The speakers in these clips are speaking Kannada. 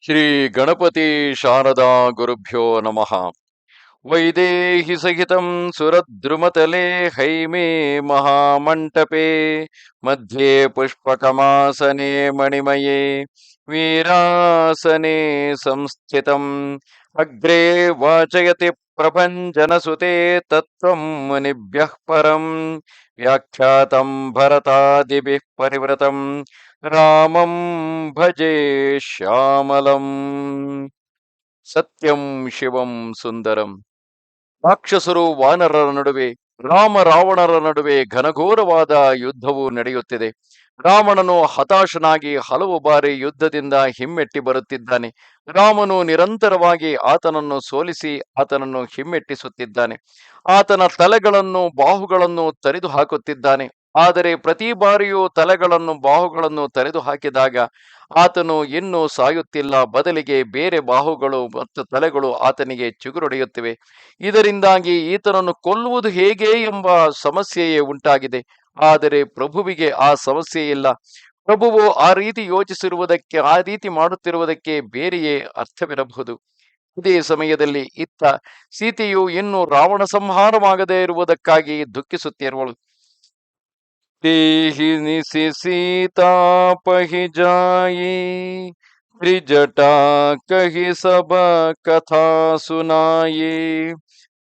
ಶ್ರೀ ಗಣಪತಿ ಶಾರದಾ ಗುರುಭ್ಯೋ ನಮಃ. ವೈದೇಹಿ ಸಹಿತಂ ಸುರದ್ರುಮತಲೆ ಹೈಮೇ ಮಹಾಮಂಟಪೆ ಮಧ್ಯೆ ಪುಷ್ಪಕಮಾಸನೆ ಮಣಿಮಯೇ ವೀರಾಸನೆ ಸಂಸ್ಥಿತಂ ಅಗ್ರೆ ವಾಚಯತಿ ಪ್ರಪಂಚನಸುತೆ ತತ್ವಂ ಮುನಿಭ್ಯಃ ಪರಂ ವ್ಯಾಖ್ಯಾತಂ ಭರತಾದಿಭಿಃ ಪರಿವೃತಂ ರಾಮಂ ಭಜೆ ಶ್ಯಾಮಲಂ. ಸತ್ಯಂ ಶಿವಂ ಸುಂದರಂ. ರಾಕ್ಷಸರು ವಾನರರ ನಡುವೆ, ರಾಮ ರಾವಣರ ನಡುವೆ ಘನಘೋರವಾದ ಯುದ್ಧವು ನಡೆಯುತ್ತಿದೆ. ರಾವಣನು ಹತಾಶನಾಗಿ ಹಲವು ಬಾರಿ ಯುದ್ಧದಿಂದ ಹಿಮ್ಮೆಟ್ಟಿ ಬರುತ್ತಿದ್ದಾನೆ. ರಾಮನು ನಿರಂತರವಾಗಿ ಆತನನ್ನು ಸೋಲಿಸಿ ಆತನನ್ನು ಹಿಮ್ಮೆಟ್ಟಿಸುತ್ತಿದ್ದಾನೆ. ಆತನ ತಲೆಗಳನ್ನು ಬಾಹುಗಳನ್ನು ತರಿದು ಹಾಕುತ್ತಿದ್ದಾನೆ. ಆದರೆ ಪ್ರತಿ ಬಾರಿಯೂ ತಲೆಗಳನ್ನು ಬಾಹುಗಳನ್ನು ತರೆದು ಹಾಕಿದಾಗ ಆತನು ಇನ್ನೂ ಸಾಯುತ್ತಿಲ್ಲ, ಬದಲಿಗೆ ಬೇರೆ ಬಾಹುಗಳು ಮತ್ತು ತಲೆಗಳು ಆತನಿಗೆ ಚಿಗುರೊಡೆಯುತ್ತಿವೆ. ಇದರಿಂದಾಗಿ ಈತನನ್ನು ಕೊಲ್ಲುವುದು ಹೇಗೆ ಎಂಬ ಸಮಸ್ಯೆಯೇ ಉಂಟಾಗಿದೆ. ಆದರೆ ಪ್ರಭುವಿಗೆ ಆ ಸಮಸ್ಯೆ ಇಲ್ಲ. ಪ್ರಭುವು ಆ ರೀತಿ ಯೋಚಿಸಿರುವುದಕ್ಕೆ, ಆ ರೀತಿ ಮಾಡುತ್ತಿರುವುದಕ್ಕೆ ಬೇರೆಯೇ ಅರ್ಥವಿರಬಹುದು. ಇದೇ ಸಮಯದಲ್ಲಿ ಇತ್ತ ಸೀತೆಯು ಇನ್ನೂ ರಾವಣ ಸಂಹಾರವಾಗದೇ ಇರುವುದಕ್ಕಾಗಿ ದುಃಖಿಸುತ್ತಿರುವಳು. तेहि निसि सीता पहि जाई, त्रिजटा कहि सब कथा सुनाई।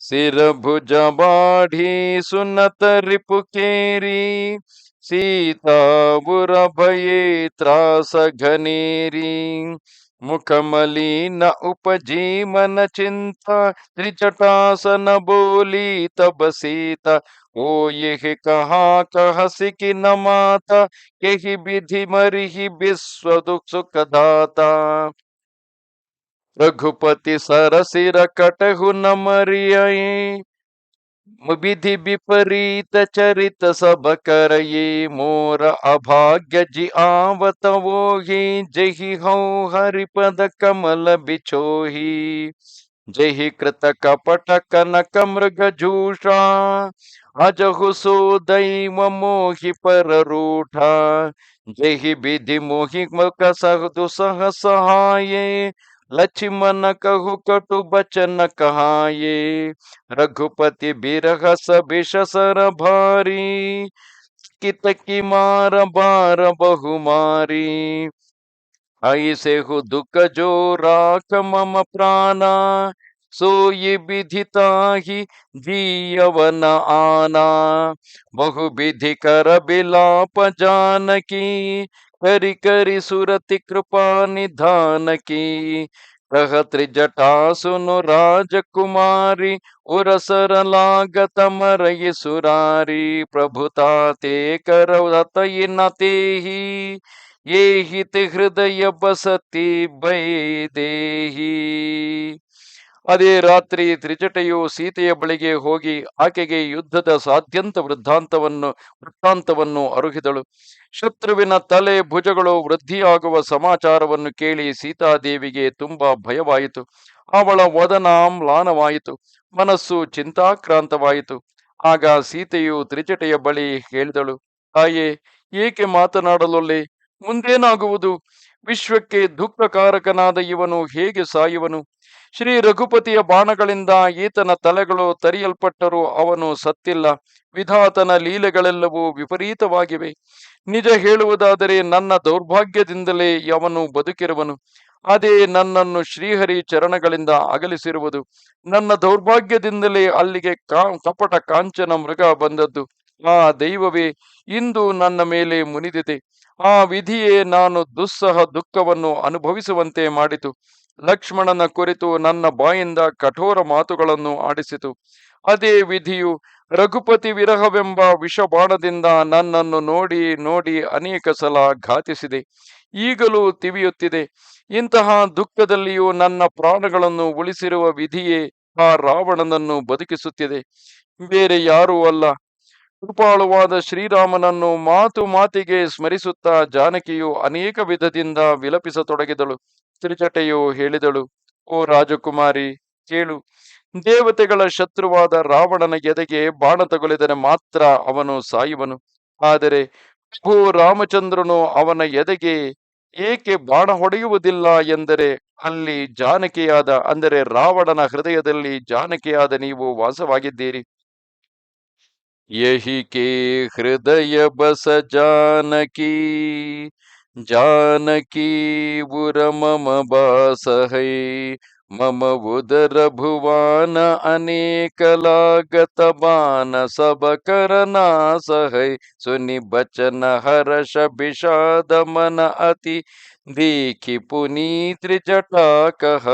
सिर भुज बाढ़ी सुनत रिपु केरी, सीता बुर भये त्रास घनेरी। मुखमली न उपजी मन चिंता, त्रिजटासन बोली तब सीता। ओ यह कहा कहसी कि न माता, यही विधि मरिहि विश्व दुख सुख दाता। रघुपति सरसिर कटहु न मरियई, विधि विपरीत चरित सब करये। मोर अभाग्य जि आवत वोहि, जहि हौ हरिपद कमल बिछोही। जहि कृत कपट कनक मृग जूषा, अजहु सो दैव मोहि पर रूठा। जहि विधि मोहि मुख दुसह सहाये, लक्ष्मण कहु कटु बचन कहाये। रघुपति बिरह सबिष सर भारी, कित की मार बार बहु मारी। ऐसे हु दुख जो राख मम प्राणा, सोई विधिता ही जीवन आना। बहु विधि कर बिलाप जानकी, करि करि सुरति कृपा निधान की। कह त्रिजटा सुनु राजकुमारी, उरसर लागत मरई सुरारी। प्रभुता ते करवतई न तेहि, ये हित ಹೃದಯ ಬಸತಿ ಬೈದೇಹಿ. ಅದೇ ರಾತ್ರಿ ತ್ರಿಜಟೆಯು ಸೀತೆಯ ಬಳಿಗೆ ಹೋಗಿ ಆಕೆಗೆ ಯುದ್ಧದ ಸಾಧ್ಯಂತ ವೃತ್ತಾಂತವನ್ನು ಅರುಹಿದಳು. ಶತ್ರುವಿನ ತಲೆ ಭುಜಗಳು ವೃದ್ಧಿಯಾಗುವ ಸಮಾಚಾರವನ್ನು ಕೇಳಿ ಸೀತಾದೇವಿಗೆ ತುಂಬಾ ಭಯವಾಯಿತು. ಅವಳ ವದನ ಮ್ಲಾನವಾಯಿತು, ಮನಸ್ಸು ಚಿಂತಾಕ್ರಾಂತವಾಯಿತು. ಆಗ ಸೀತೆಯು ತ್ರಿಜಟೆಯ ಬಳಿ ಹೇಳಿದಳು, ತಾಯೇ, ಏಕೆ ಮಾತನಾಡಲೊಲ್ಲೆ? ಮುಂದೇನಾಗುವುದು? ವಿಶ್ವಕ್ಕೆ ದುಃಖಕಾರಕನಾದ ಇವನು ಹೇಗೆ ಸಾಯುವನು? ಶ್ರೀ ರಘುಪತಿಯ ಬಾಣಗಳಿಂದ ಈತನ ತಲೆಗಳು ತರಿಯಲ್ಪಟ್ಟರೂ ಅವನು ಸತ್ತಿಲ್ಲ. ವಿಧಾತನ ಲೀಲೆಗಳೆಲ್ಲವೂ ವಿಪರೀತವಾಗಿವೆ. ನಿಜ ಹೇಳುವುದಾದರೆ ನನ್ನ ದೌರ್ಭಾಗ್ಯದಿಂದಲೇ ಅವನು ಬದುಕಿರುವನು. ಅದೇ ನನ್ನನ್ನು ಶ್ರೀಹರಿ ಚರಣಗಳಿಂದ ಅಗಲಿಸಿರುವುದು. ನನ್ನ ದೌರ್ಭಾಗ್ಯದಿಂದಲೇ ಅಲ್ಲಿಗೆ ಕಪಟ ಕಾಂಚನ ಮೃಗ ಬಂದದ್ದು. ಆ ದೈವವೇ ಇಂದು ನನ್ನ ಮೇಲೆ ಮುನಿದಿದೆ. ಆ ವಿಧಿಯೇ ನಾನು ದುಸ್ಸಹ ದುಃಖವನ್ನು ಅನುಭವಿಸುವಂತೆ ಮಾಡಿತು. ಲಕ್ಷ್ಮಣನ ಕುರಿತು ನನ್ನ ಬಾಯಿಂದ ಕಠೋರ ಮಾತುಗಳನ್ನು ಆಡಿಸಿತು. ಅದೇ ವಿಧಿಯು ರಘುಪತಿ ವಿರಹವೆಂಬ ವಿಷಬಾಣದಿಂದ ನನ್ನನ್ನು ನೋಡಿ ನೋಡಿ ಅನೇಕ ಸಲ ಘಾತಿಸಿದೆ. ಈಗಲೂ ತಿವಿಯುತ್ತಿದೆ. ಇಂತಹ ದುಃಖದಲ್ಲಿಯೂ ನನ್ನ ಪ್ರಾಣಗಳನ್ನು ಉಳಿಸಿರುವ ವಿಧಿಯೇ ಆ ರಾವಣನನ್ನು ಬದುಕಿಸುತ್ತಿದೆ, ಬೇರೆ ಯಾರೂ ಅಲ್ಲ. ಕೃಪಾಳುವಾದ ಶ್ರೀರಾಮನನ್ನು ಮಾತು ಮಾತಿಗೆ ಸ್ಮರಿಸುತ್ತಾ ಜಾನಕಿಯು ಅನೇಕ ವಿಧದಿಂದ ವಿಲಪಿಸತೊಡಗಿದಳು. ತ್ರಿಜಟೆಯು ಹೇಳಿದಳು, ಓ ರಾಜಕುಮಾರಿ, ಕೇಳು. ದೇವತೆಗಳ ಶತ್ರುವಾದ ರಾವಣನ ಎದೆಗೆ ಬಾಣ ತಗುಲಿದರೆ ಮಾತ್ರ ಅವನು ಸಾಯುವನು. ಆದರೆ ಪ್ರಭು ರಾಮಚಂದ್ರನು ಅವನ ಎದೆಗೆ ಏಕೆ ಬಾಣ ಹೊಡೆಯುವುದಿಲ್ಲ ಎಂದರೆ ಅಲ್ಲಿ ಜಾನಕಿಯಾದ ಅಂದರೆ ರಾವಣನ ಹೃದಯದಲ್ಲಿ ಜಾನಕಿಯಾದ ನೀವು ವಾಸವಾಗಿದ್ದೀರಿ. ಯಹಿ के हृदय बस जानकी जानकी उर मम बास है मम उदर भुवन अनेक लागत बान सब करनास है सुनि बचन हर्ष विषाद मन अति देखि पुनीत जटा कह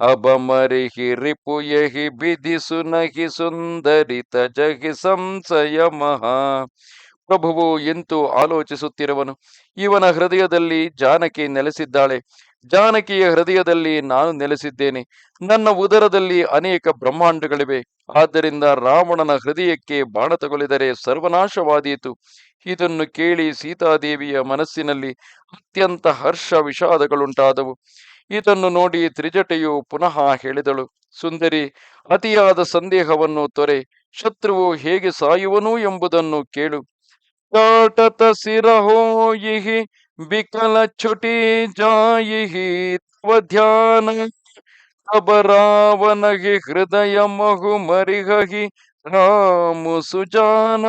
अब मरिहि रिपु यहि विधि सुनहि ಸುಂದರಿತ ಜಗಿ ಸಂಶಯ ಮಹಾ. ಪ್ರಭುವು ಎಂತೂ ಆಲೋಚಿಸುತ್ತಿರುವನು. ಇವನ ಹೃದಯದಲ್ಲಿ ಜಾನಕಿ ನೆಲೆಸಿದ್ದಾಳೆ. ಜಾನಕಿಯ ಹೃದಯದಲ್ಲಿ ನಾನು ನೆಲೆಸಿದ್ದೇನೆ. ನನ್ನ ಉದರದಲ್ಲಿ ಅನೇಕ ಬ್ರಹ್ಮಾಂಡಗಳಿವೆ. ಆದ್ದರಿಂದ ರಾವಣನ ಹೃದಯಕ್ಕೆ ಬಾಣ ತಗುಲಿದರೆ ಸರ್ವನಾಶವಾದೀತು. ಇದನ್ನು ಕೇಳಿ ಸೀತಾದೇವಿಯ ಮನಸ್ಸಿನಲ್ಲಿ ಅತ್ಯಂತ ಹರ್ಷ ವಿಷಾದಗಳುಂಟಾದವು. ಇದನ್ನು ನೋಡಿ ತ್ರಿಜಟೆಯು ಪುನಃ ಹೇಳಿದಳು, ಸುಂದರಿ, ಅತಿಯಾದ ಸಂದೇಹವನ್ನು ತೊರೆ. ಶತ್ರುವು ಹೇಗೆ ಸಾಯುವನು ಎಂಬುದನ್ನು ಕೇಳು. ಕಾಟತ ಸಿರಹೋಯಿಹಿ ಬಿಕಲ ಚುಟಿ ಜಾಯಿಹಿ ತವ ಧ್ಯಾನ ತಬ ರಾವಣಹಿ ಹೃದಯ ಮಹು ಮರಿಹಿ ರಾಮು ಸುಜಾನ.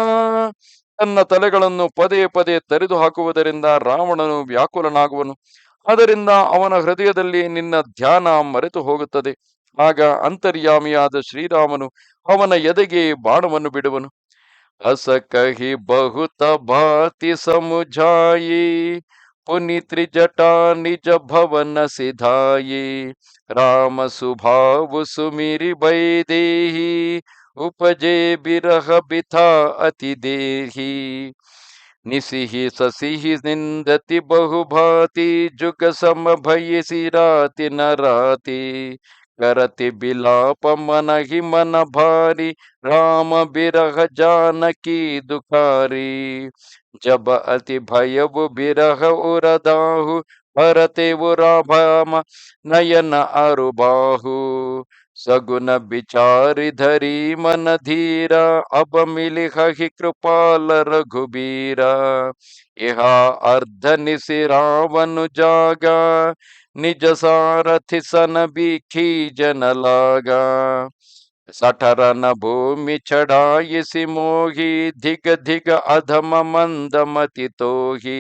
ತನ್ನ ತಲೆಗಳನ್ನು ಪದೇ ಪದೇ ತರಿದು ಹಾಕುವುದರಿಂದ ರಾವಣನು ವ್ಯಾಕುಲನಾಗುವನು. ಅದರಿಂದ ಅವನ ಹೃದಯದಲ್ಲಿ ನಿನ್ನ ಧ್ಯಾನ ಮರೆತು ಹೋಗುತ್ತದೆ. ಆಗ ಅಂತರ್ಯಾಮಿಯಾದ ಶ್ರೀರಾಮನು ಅವನ ಎದೆಗೆ ಬಾಣವನ್ನು ಬಿಡುವನು. ಅಸ ಕಹಿ ಬಹುತ ಭಾತಿ ಸಮುझाई ಪುನಿ ತ್ರಿಜಟಾ ನಿಜ ಭವನ ಸಿಧಾಯಿ ರಾಮ ಸುಭಾವು ಸುಮಿರಿ ಬೈದೇಹಿ ಉಪಜೆ ಬಿರಹ ಬಿಥಾ ಅತಿ ದೇಹಿ ನಿಸಿಹಿ ಸಸಿಹಿ ನಿಂದತಿ ಬಹುಭಾತಿ ಜುಗ ಸಮ ಭಯಿಸಿ ರಾತಿ ನರಾತಿ करति बिलाप मन ही मन भारी राम बिरह जानकी दुखारी जब अति भयव बिरह उरदाहु भरते उराभाम नयन अरुबाहु सगुन विचारि धरी मन धीरा अब मिली हहि कृपाल रघुबीरा इहा अर्ध निसि रावण जागा निज सारथि सन बीखी जन लागा सठरन भूमि चढ़ाई सिमोही धिग धिग अधम मंदमति तोही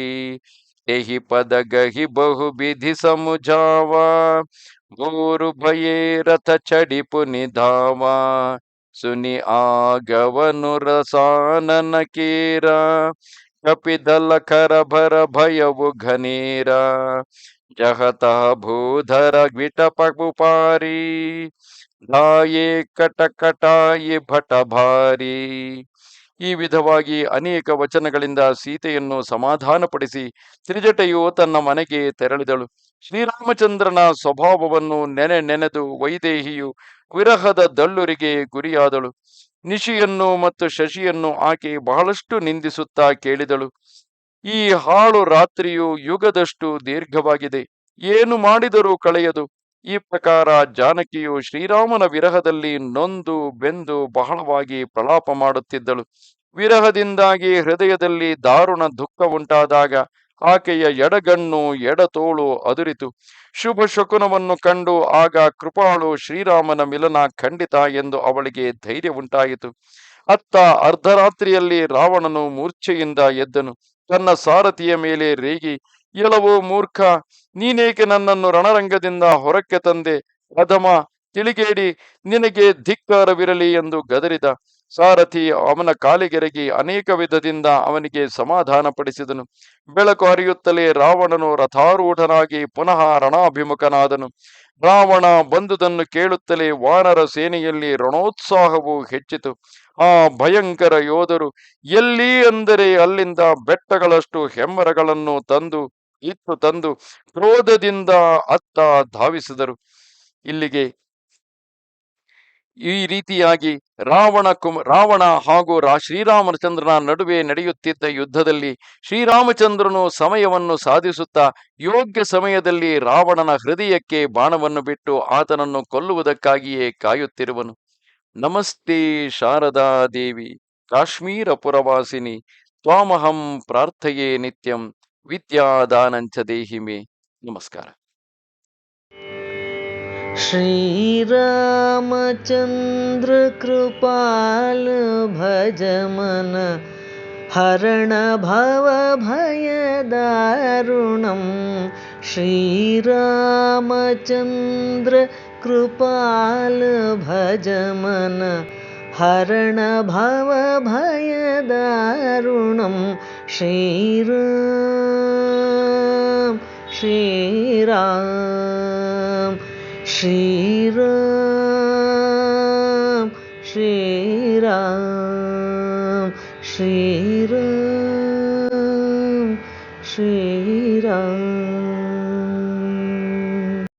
तेहि पद गहि बहु विधि समुझावा घोर भये रथ चढ़ी पुनि धावा सुनि आगवनु रसानन केरा कपिदल खर भर भयउ घनेरा जहता भूधर विटपकुपारी ಧಾಯೆ ಕಟಕಟಾಯಿ ಭಟ ಭಾರಿ. ಈ ವಿಧವಾಗಿ ಅನೇಕ ವಚನಗಳಿಂದ ಸೀತೆಯನ್ನು ಸಮಾಧಾನಪಡಿಸಿ ತ್ರಿಜಟೆಯು ತನ್ನ ಮನೆಗೆ ತೆರಳಿದಳು. ಶ್ರೀರಾಮಚಂದ್ರನ ಸ್ವಭಾವವನ್ನು ನೆನೆದು ವೈದೇಹಿಯು ವಿರಹದ ದಳ್ಳುರಿಗೆ ಗುರಿಯಾದಳು. ನಿಶಿಯನ್ನು ಮತ್ತು ಶಶಿಯನ್ನು ಆಕೆ ಬಹಳಷ್ಟು ನಿಂದಿಸುತ್ತಾ ಕೇಳಿದಳು, ಈ ಹಾಳು ರಾತ್ರಿಯು ಯುಗದಷ್ಟು ದೀರ್ಘವಾಗಿದೆ, ಏನು ಮಾಡಿದರೂ ಕಳೆಯದು. ಈ ಪ್ರಕಾರ ಜಾನಕಿಯು ಶ್ರೀರಾಮನ ವಿರಹದಲ್ಲಿ ನೊಂದು ಬೆಂದು ಬಹಳವಾಗಿ ಪ್ರಲಾಪ ಮಾಡುತ್ತಿದ್ದಳು. ವಿರಹದಿಂದಾಗಿ ಹೃದಯದಲ್ಲಿ ದಾರುಣ ದುಃಖ ಉಂಟಾದಾಗ ಆಕೆಯ ಎಡಗಣ್ಣು ಎಡತೋಳು ಅದುರಿತು. ಶುಭ ಶಕುನವನ್ನು ಕಂಡು ಆಗ ಕೃಪಾಳು ಶ್ರೀರಾಮನ ಮಿಲನ ಖಂಡಿತ ಎಂದು ಅವಳಿಗೆ ಧೈರ್ಯ ಉಂಟಾಯಿತು. ಅತ್ತ ಅರ್ಧರಾತ್ರಿಯಲ್ಲಿ ರಾವಣನು ಮೂರ್ಛೆಯಿಂದ ಎದ್ದನು. ತನ್ನ ಸಾರಥಿಯ ಮೇಲೆ ರೇಗಿ, ಎಲವೋ ಮೂರ್ಖ, ನೀನೇಕೆ ನನ್ನನ್ನು ರಣರಂಗದಿಂದ ಹೊರಕ್ಕೆ ತಂದೆ? ಅಧಮ, ತಿಳಿಗೇಡಿ, ನಿನಗೆ ಧಿಕ್ಕಾರವಿರಲಿ ಎಂದು ಗದರಿದ. ಸಾರಥಿ ಅವನ ಕಾಲಿಗೆರಗಿ ಅನೇಕ ವಿಧದಿಂದ ಅವನಿಗೆ ಸಮಾಧಾನ ಪಡಿಸಿದನು. ಬೆಳಕು ಹರಿಯುತ್ತಲೇ ರಾವಣನು ರಥಾರೂಢನಾಗಿ ಪುನಃ ರಣಾಭಿಮುಖನಾದನು. ರಾವಣ ಬಂದುದನ್ನು ಕೇಳುತ್ತಲೇ ವಾನರ ಸೇನೆಯಲ್ಲಿ ರಣೋತ್ಸಾಹವು ಹೆಚ್ಚಿತು. ಆ ಭಯಂಕರ ಯೋಧರು ಎಲ್ಲಿ ಅಂದರೆ ಅಲ್ಲಿಂದ ಬೆಟ್ಟಗಳಷ್ಟು ಹೆಮ್ಮರಗಳನ್ನು ತಂದು ಕ್ರೋಧದಿಂದ ಅತ್ತ ಧಾವಿಸಿದರು. ಇಲ್ಲಿಗೆ ಈ ರೀತಿಯಾಗಿ ರಾವಣ ಹಾಗೂ ಶ್ರೀರಾಮಚಂದ್ರನ ನಡುವೆ ನಡೆಯುತ್ತಿದ್ದ ಯುದ್ಧದಲ್ಲಿ ಶ್ರೀರಾಮಚಂದ್ರನು ಸಮಯವನ್ನು ಸಾಧಿಸುತ್ತಾ ಯೋಗ್ಯ ಸಮಯದಲ್ಲಿ ರಾವಣನ ಹೃದಯಕ್ಕೆ ಬಾಣವನ್ನು ಬಿಟ್ಟು ಆತನನ್ನು ಕೊಲ್ಲುವುದಕ್ಕಾಗಿಯೇ ಕಾಯುತ್ತಿರುವನು. ನಮಸ್ತೆ ಶಾರದಾ ದೇವಿ ಕಾಶ್ಮೀರ ಪುರವಾಸಿನಿ ತ್ವಾಮಹಂ ಪ್ರಾರ್ಥಯೇ ನಿತ್ಯಂ ವಿದ್ಯಾದಾನಂಚ ದೇಹಿಮೆ. ನಮಸ್ಕಾರ. श्रीरामचन्द्र कृपाल भज मन हरण भव भय दारुणं श्रीरामचन्द्र कृपाल भज मन हरण भव भय दारुणं श्रीराम श्रीराम श्रीराम श्रीराम श्रीराम श्री